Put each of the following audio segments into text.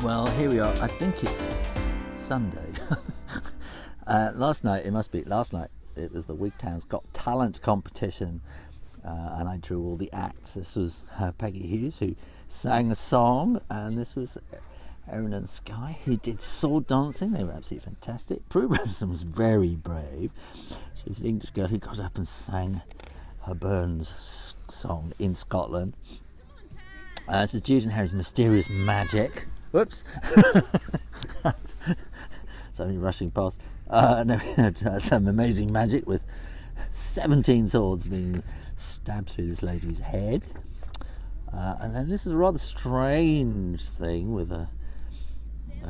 Well, here we are. I think it's Sunday. Last night it was the Wigtown's Got Talent competition, and I drew all the acts. This was Peggy Hughes, who sang a song, and this was Erin and Sky, who did sword dancing. They were absolutely fantastic. Prue Robinson was very brave. She was an English girl who got up and sang her Burns song in Scotland. This is Jude and Harry's Mysterious Magic. Whoops. It's only rushing past. No, we had some amazing magic with 17 swords being stabbed through this lady's head. And then this is a rather strange thing with a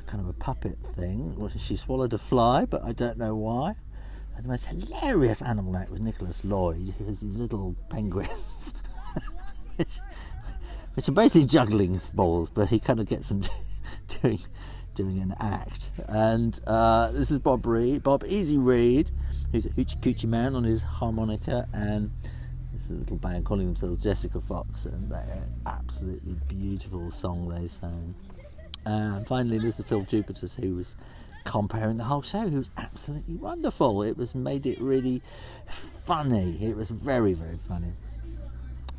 kind of a puppet thing. She swallowed a fly, but I don't know why. And the most hilarious animal act with Nicholas Lloyd, who has these little penguins, which are basically juggling balls, but he kind of gets them doing an act. And this is Bob Easy Reed, who's a hoochie coochie man on his harmonica, and this is a little band calling themselves Jessica Fox, and they're absolutely beautiful song they sang. And finally, this is Phil Jupiters, who was comparing the whole show, who was absolutely wonderful. Made it really funny. It was very, very funny.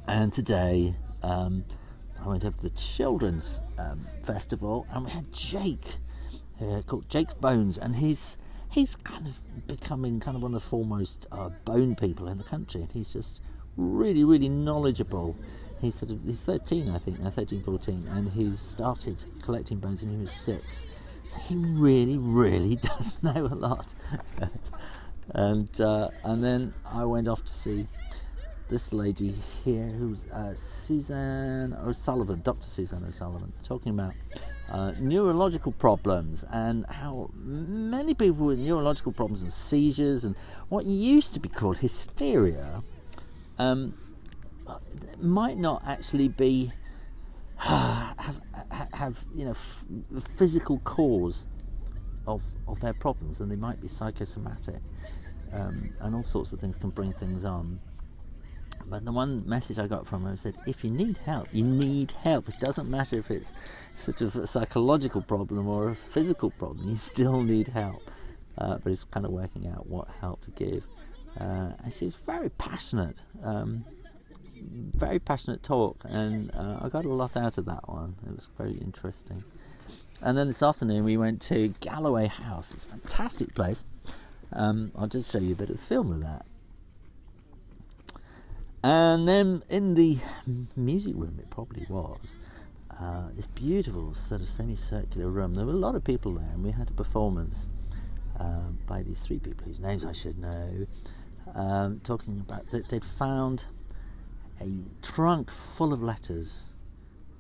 And today I went up to the children's festival, and we had Jake, called Jake's Bones, and he's kind of becoming kind of one of the foremost bone people in the country, and he's just really, really knowledgeable. He's 13, I think, now 13, 14, and he's started collecting bones when he was 6. So he really, really does know a lot. And then I went off to see this lady here, who's Suzanne O'Sullivan, Dr. Suzanne O'Sullivan, talking about neurological problems and how many people with neurological problems and seizures and what used to be called hysteria might not actually be have the physical cause of their problems, and they might be psychosomatic, and all sorts of things can bring things on. But the one message I got from her said, if you need help, you need help. It doesn't matter if it's sort of a psychological problem or a physical problem, you still need help. But it's kind of working out what help to give. And she's very passionate talk, and I got a lot out of that one. It was very interesting. And then this afternoon we went to Galloway House. It's a fantastic place. I'll just show you a bit of film of that. And then in the music room, it probably was, this beautiful sort of semicircular room. There were a lot of people there, and we had a performance by these 3 people whose names I should know, talking about that they'd found a trunk full of letters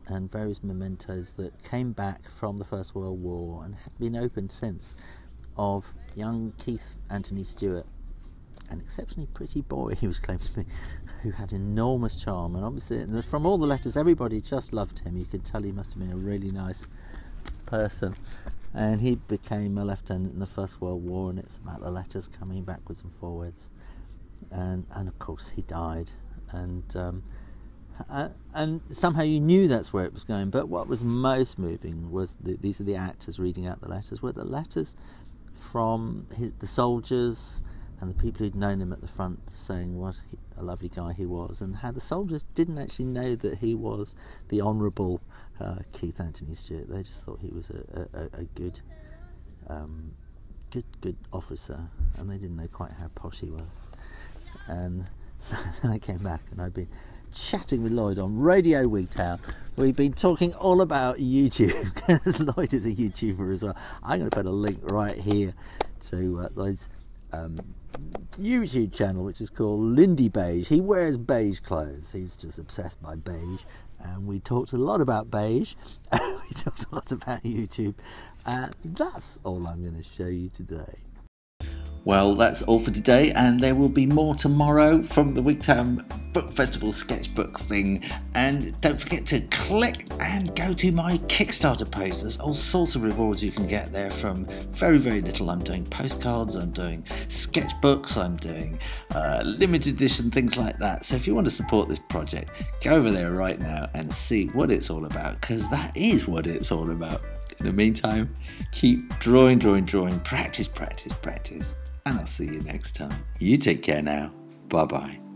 and various mementos that came back from the First World War and had been opened since, of young Keith Anthony Stewart, an exceptionally pretty boy, he was claimed to be, who had enormous charm. And obviously from all the letters, everybody just loved him. You could tell he must have been a really nice person. And he became a lieutenant in the First World War, and it's about the letters coming backwards and forwards. And of course he died. And somehow you knew that's where it was going. But what was most moving was these are the actors reading out the letters, were the letters from the soldiers and the people who'd known him at the front, saying what a lovely guy he was, and how the soldiers didn't actually know that he was the Honourable Keith Anthony Stewart. They just thought he was a good officer, and they didn't know quite how posh he was. And so then I came back, and I'd been chatting with Lloyd on Radio Wigtown. We've been talking all about YouTube, because Lloyd is a YouTuber as well. I'm going to put a link right here to Lloyd's YouTube channel, which is called Lindy Beige. He wears beige clothes. He's just obsessed by beige, and we talked a lot about beige. We talked a lot about YouTube, and that's all I'm going to show you today. Well, that's all for today, and there will be more tomorrow from the Wigtown Book Festival sketchbook thing. And don't forget to click and go to my Kickstarter page. There's all sorts of rewards you can get there, from very, very little. I'm doing postcards, I'm doing sketchbooks, I'm doing limited edition things like that. So if you want to support this project, go over there right now and see what it's all about, because that is what it's all about. In the meantime, keep drawing, practice, and I'll see you next time. You take care now. Bye-bye.